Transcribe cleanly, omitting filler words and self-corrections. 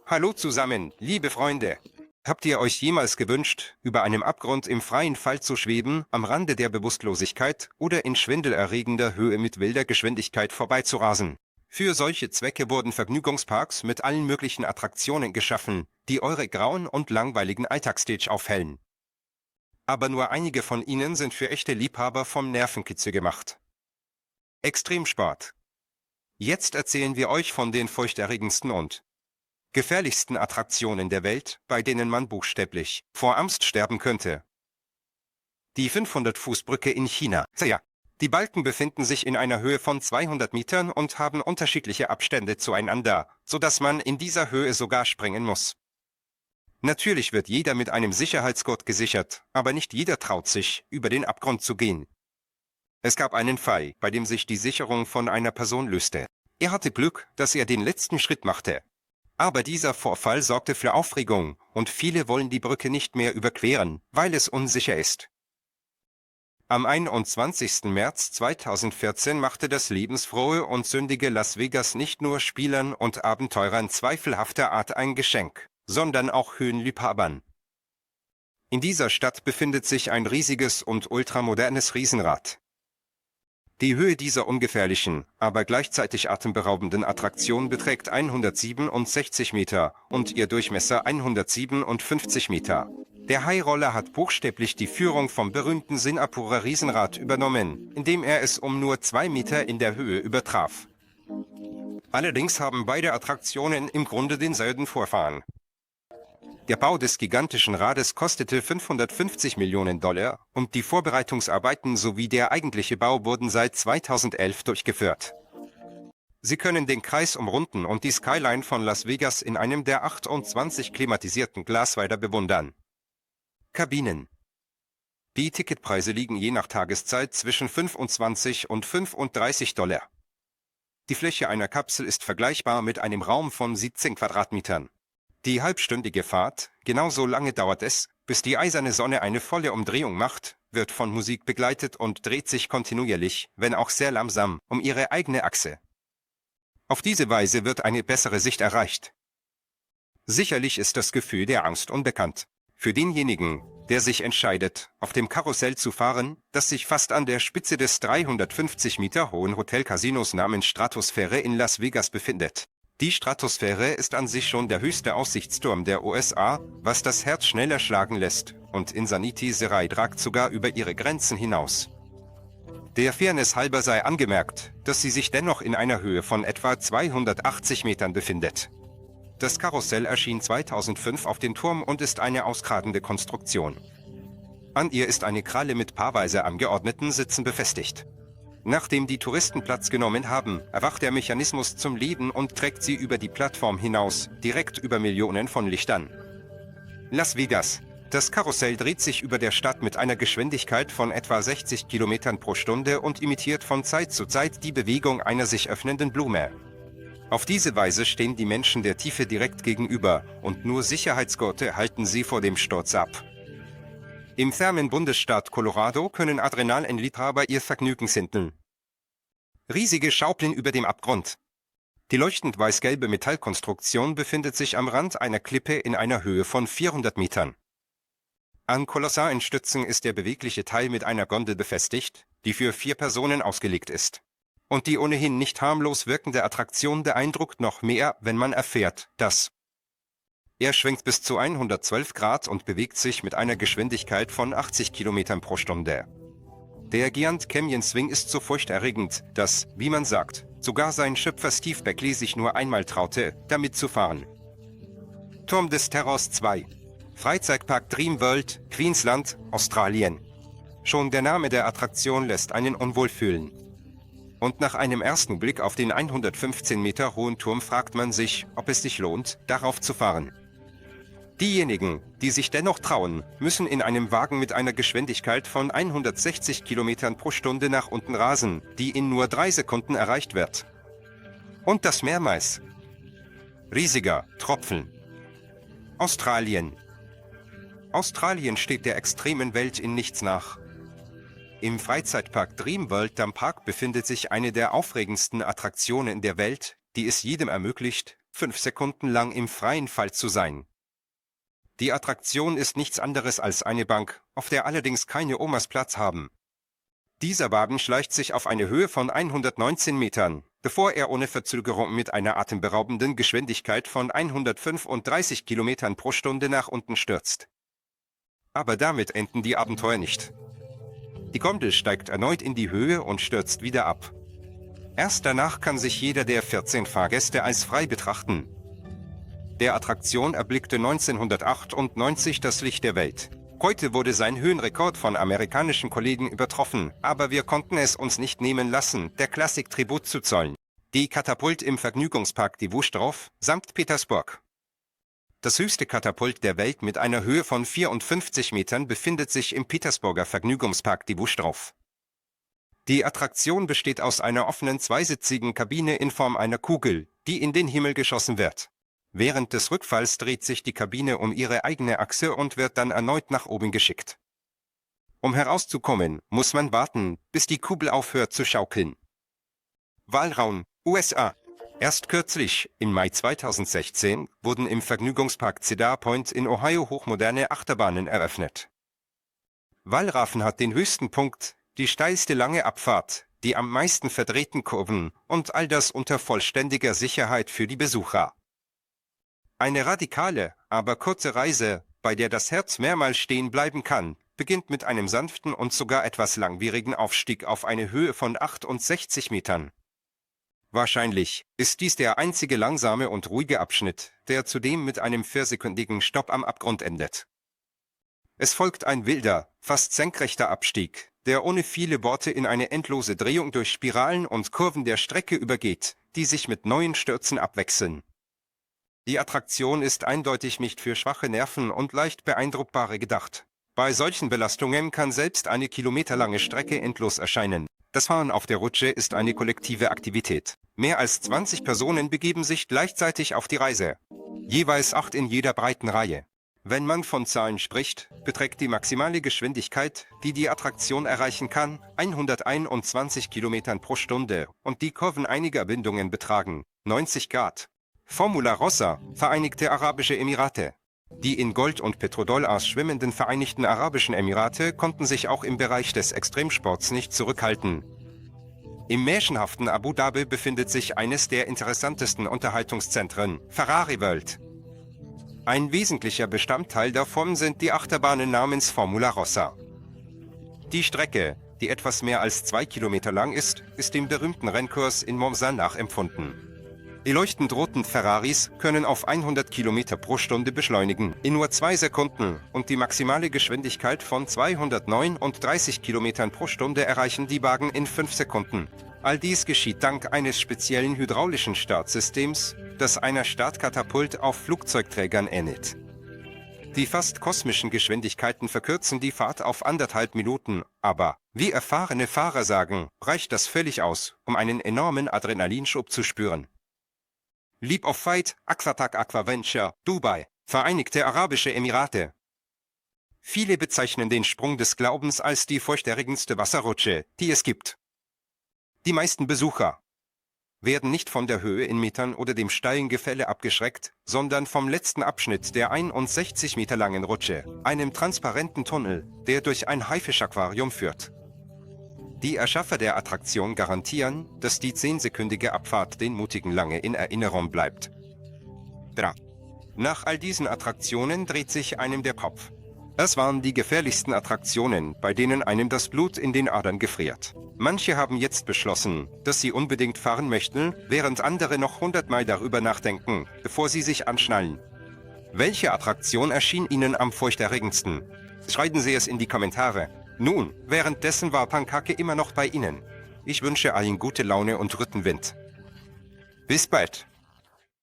Hallo zusammen, liebe Freunde. Habt ihr euch jemals gewünscht, über einem Abgrund im freien Fall zu schweben, am Rande der Bewusstlosigkeit oder in schwindelerregender Höhe mit wilder Geschwindigkeit vorbeizurasen? Für solche Zwecke wurden Vergnügungsparks mit allen möglichen Attraktionen geschaffen, die eure grauen und langweiligen Alltagsstage aufhellen. Aber nur einige von ihnen sind für echte Liebhaber vom Nervenkitzel gemacht. Extremsport. Jetzt erzählen wir euch von den furchterregendsten und gefährlichsten Attraktionen der Welt, bei denen man buchstäblich vor Angst sterben könnte. Die 500-Fuß-Brücke in China. Ja, die Balken befinden sich in einer Höhe von 200 Metern und haben unterschiedliche Abstände zueinander, sodass man in dieser Höhe sogar springen muss. Natürlich wird jeder mit einem Sicherheitsgurt gesichert, aber nicht jeder traut sich, über den Abgrund zu gehen. Es gab einen Fall, bei dem sich die Sicherung von einer Person löste. Er hatte Glück, dass er den letzten Schritt machte. Aber dieser Vorfall sorgte für Aufregung und viele wollen die Brücke nicht mehr überqueren, weil es unsicher ist. Am 21. März 2014 machte das lebensfrohe und sündige Las Vegas nicht nur Spielern und Abenteurern zweifelhafter Art ein Geschenk, sondern auch Höhenliebhabern. In dieser Stadt befindet sich ein riesiges und ultramodernes Riesenrad. Die Höhe dieser ungefährlichen, aber gleichzeitig atemberaubenden Attraktion beträgt 167 Meter und ihr Durchmesser 157 Meter. Der High-Roller hat buchstäblich die Führung vom berühmten Singapurer Riesenrad übernommen, indem er es um nur 2 Meter in der Höhe übertraf. Allerdings haben beide Attraktionen im Grunde denselben Vorfahren. Der Bau des gigantischen Rades kostete 550 Millionen Dollar und die Vorbereitungsarbeiten sowie der eigentliche Bau wurden seit 2011 durchgeführt. Sie können den Kreis umrunden und die Skyline von Las Vegas in einem der 28 klimatisierten Glaswälder bewundern. Kabinen. Die Ticketpreise liegen je nach Tageszeit zwischen 25 und 35 Dollar. Die Fläche einer Kapsel ist vergleichbar mit einem Raum von 17 Quadratmetern. Die halbstündige Fahrt, genauso lange dauert es, bis die eiserne Sonne eine volle Umdrehung macht, wird von Musik begleitet und dreht sich kontinuierlich, wenn auch sehr langsam, um ihre eigene Achse. Auf diese Weise wird eine bessere Sicht erreicht. Sicherlich ist das Gefühl der Angst unbekannt. Für denjenigen, der sich entscheidet, auf dem Karussell zu fahren, das sich fast an der Spitze des 350 Meter hohen Hotelcasinos namens Stratosphäre in Las Vegas befindet. Die Stratosphäre ist an sich schon der höchste Aussichtsturm der USA, was das Herz schneller schlagen lässt, und Insanity Serai ragt sogar über ihre Grenzen hinaus. Der Fairness halber sei angemerkt, dass sie sich dennoch in einer Höhe von etwa 280 Metern befindet. Das Karussell erschien 2005 auf den Turm und ist eine ausgradende Konstruktion. An ihr ist eine Kralle mit paarweise angeordneten Sitzen befestigt. Nachdem die Touristen Platz genommen haben, erwacht der Mechanismus zum Leben und trägt sie über die Plattform hinaus, direkt über Millionen von Lichtern. Las Vegas. Das Karussell dreht sich über der Stadt mit einer Geschwindigkeit von etwa 60 Kilometern pro Stunde und imitiert von Zeit zu Zeit die Bewegung einer sich öffnenden Blume. Auf diese Weise stehen die Menschen der Tiefe direkt gegenüber und nur Sicherheitsgurte halten sie vor dem Sturz ab. Im fernen Bundesstaat Colorado können Adrenalinliebhaber ihr Vergnügen finden. Riesige Schaukeln über dem Abgrund. Die leuchtend weiß-gelbe Metallkonstruktion befindet sich am Rand einer Klippe in einer Höhe von 400 Metern. An kolossalen Stützen ist der bewegliche Teil mit einer Gondel befestigt, die für 4 Personen ausgelegt ist. Und die ohnehin nicht harmlos wirkende Attraktion beeindruckt noch mehr, wenn man erfährt, dass er schwenkt bis zu 112 Grad und bewegt sich mit einer Geschwindigkeit von 80 Kilometern pro Stunde. Der Giant Canyon Swing ist so furchterregend, dass, wie man sagt, sogar sein Schöpfer Steve Beckley sich nur einmal traute, damit zu fahren. Turm des Terrors 2. Freizeitpark Dreamworld, Queensland, Australien. Schon der Name der Attraktion lässt einen unwohl fühlen. Und nach einem ersten Blick auf den 115 Meter hohen Turm fragt man sich, ob es sich lohnt, darauf zu fahren. Diejenigen, die sich dennoch trauen, müssen in einem Wagen mit einer Geschwindigkeit von 160 Kilometern pro Stunde nach unten rasen, die in nur 3 Sekunden erreicht wird. Und das mehrmals. Riesiger Tropfen. Australien. Australien steht der extremen Welt in nichts nach. Im Freizeitpark Dreamworld am Park befindet sich eine der aufregendsten Attraktionen der Welt, die es jedem ermöglicht, 5 Sekunden lang im freien Fall zu sein. Die Attraktion ist nichts anderes als eine Bank, auf der allerdings keine Omas Platz haben. Dieser Wagen schleicht sich auf eine Höhe von 119 Metern, bevor er ohne Verzögerung mit einer atemberaubenden Geschwindigkeit von 135 Kilometern pro Stunde nach unten stürzt. Aber damit enden die Abenteuer nicht. Die Gondel steigt erneut in die Höhe und stürzt wieder ab. Erst danach kann sich jeder der 14 Fahrgäste als frei betrachten. Der Attraktion erblickte 1998 das Licht der Welt. Heute wurde sein Höhenrekord von amerikanischen Kollegen übertroffen, aber wir konnten es uns nicht nehmen lassen, der Klassik Tribut zu zollen. Die Katapult im Vergnügungspark Die Wuschtrow, Sankt Petersburg. Das höchste Katapult der Welt mit einer Höhe von 54 Metern befindet sich im Petersburger Vergnügungspark Die Wuschtrow. Die Attraktion besteht aus einer offenen zweisitzigen Kabine in Form einer Kugel, die in den Himmel geschossen wird. Während des Rückfalls dreht sich die Kabine um ihre eigene Achse und wird dann erneut nach oben geschickt. Um herauszukommen, muss man warten, bis die Kugel aufhört zu schaukeln. Walraun, USA. Erst kürzlich, im Mai 2016, wurden im Vergnügungspark Cedar Point in Ohio hochmoderne Achterbahnen eröffnet. Walraven hat den höchsten Punkt, die steilste lange Abfahrt, die am meisten verdrehten Kurven und all das unter vollständiger Sicherheit für die Besucher. Eine radikale, aber kurze Reise, bei der das Herz mehrmals stehen bleiben kann, beginnt mit einem sanften und sogar etwas langwierigen Aufstieg auf eine Höhe von 68 Metern. Wahrscheinlich ist dies der einzige langsame und ruhige Abschnitt, der zudem mit einem 4-sekündigen Stopp am Abgrund endet. Es folgt ein wilder, fast senkrechter Abstieg, der ohne viele Worte in eine endlose Drehung durch Spiralen und Kurven der Strecke übergeht, die sich mit neuen Stürzen abwechseln. Die Attraktion ist eindeutig nicht für schwache Nerven und leicht Beeindruckbare gedacht. Bei solchen Belastungen kann selbst eine kilometerlange Strecke endlos erscheinen. Das Fahren auf der Rutsche ist eine kollektive Aktivität. Mehr als 20 Personen begeben sich gleichzeitig auf die Reise. Jeweils 8 in jeder breiten Reihe. Wenn man von Zahlen spricht, beträgt die maximale Geschwindigkeit, die die Attraktion erreichen kann, 121 Kilometern pro Stunde und die Kurven einiger Windungen betragen 90 Grad. Formula Rossa, Vereinigte Arabische Emirate. Die in Gold und Petrodollars schwimmenden Vereinigten Arabischen Emirate konnten sich auch im Bereich des Extremsports nicht zurückhalten. Im märchenhaften Abu Dhabi befindet sich eines der interessantesten Unterhaltungszentren, Ferrari World. Ein wesentlicher Bestandteil davon sind die Achterbahnen namens Formula Rossa. Die Strecke, die etwas mehr als 2 Kilometer lang ist dem berühmten Rennkurs in Monza nachempfunden. Die leuchtend roten Ferraris können auf 100 Kilometer pro Stunde beschleunigen, in nur 2 Sekunden, und die maximale Geschwindigkeit von 239 Kilometern pro Stunde erreichen die Wagen in 5 Sekunden. All dies geschieht dank eines speziellen hydraulischen Startsystems, das einer Startkatapult auf Flugzeugträgern ähnelt. Die fast kosmischen Geschwindigkeiten verkürzen die Fahrt auf 1,5 Minuten, aber, wie erfahrene Fahrer sagen, reicht das völlig aus, um einen enormen Adrenalinschub zu spüren. Leap of Fight, Aquatac Aquaventure, Dubai, Vereinigte Arabische Emirate. Viele bezeichnen den Sprung des Glaubens als die furchterregendste Wasserrutsche, die es gibt. Die meisten Besucher werden nicht von der Höhe in Metern oder dem steilen Gefälle abgeschreckt, sondern vom letzten Abschnitt der 61 Meter langen Rutsche, einem transparenten Tunnel, der durch ein Haifischaquarium führt. Die Erschaffer der Attraktion garantieren, dass die 10-sekündige Abfahrt den Mutigen lange in Erinnerung bleibt. Nach all diesen Attraktionen dreht sich einem der Kopf. Es waren die gefährlichsten Attraktionen, bei denen einem das Blut in den Adern gefriert. Manche haben jetzt beschlossen, dass sie unbedingt fahren möchten, während andere noch 100-mal darüber nachdenken, bevor sie sich anschnallen. Welche Attraktion erschien Ihnen am furchterregendsten? Schreiben Sie es in die Kommentare. Nun, währenddessen war Pankake immer noch bei Ihnen. Ich wünsche allen gute Laune und Rückenwind. Bis bald.